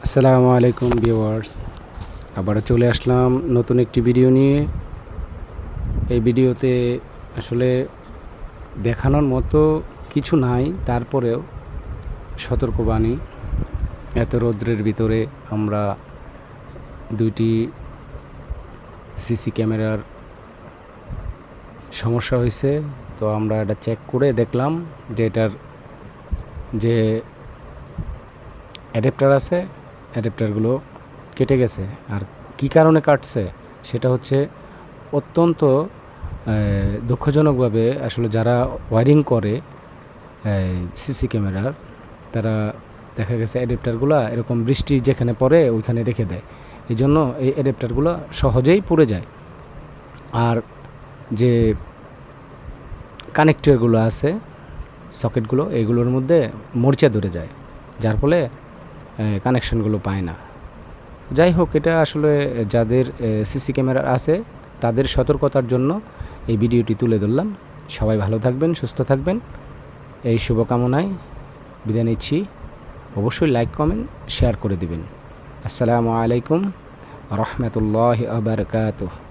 আসসালামু আলাইকুম ভিউয়ার্স, আবার চলে আসলাম নতুন একটি ভিডিও নিয়ে। এই ভিডিওতে আসলে দেখানোর মতো কিছু নাই, তারপরেও সতর্কবাণী। এত রৌদ্রের ভিতরে আমরা দুইটি সিসি ক্যামেরার সমস্যা হয়েছে, তো আমরা এটা চেক করে দেখলাম যে এটার যে অ্যাডাপ্টার আছে, অ্যাডাপ্টারগুলো কেটে গেছে। আর কি কারণে কাটছে সেটা হচ্ছে অত্যন্ত দুঃখজনকভাবে আসলে যারা ওয়্যারিং করে সিসি ক্যামেরার, তারা দেখা গেছে অ্যাডাপ্টারগুলো এরকম বৃষ্টি যেখানে পড়ে ওইখানে রেখে দেয়। এই জন্য এই অ্যাডাপ্টারগুলো সহজেই পুড়ে যায়। আর যে কানেক্টরগুলো আছে, সকেটগুলো, এইগুলোর মধ্যে মরিচা ধরে যায়, যার ফলে কানেকশনগুলো পায় না। যাই হোক, এটা আসলে যাদের সিসি ক্যামেরা আছে তাদের সতর্কতার জন্য এই ভিডিওটি তুলে ধরলাম। সবাই ভালো থাকবেন, সুস্থ থাকবেন, এই শুভকামনায় বিদায় নিচ্ছি। অবশ্যই লাইক, কমেন্ট, শেয়ার করে দিবেন। আসসালামু আলাইকুম রহমতুল্লাহি ওয়া বারাকাতুহু।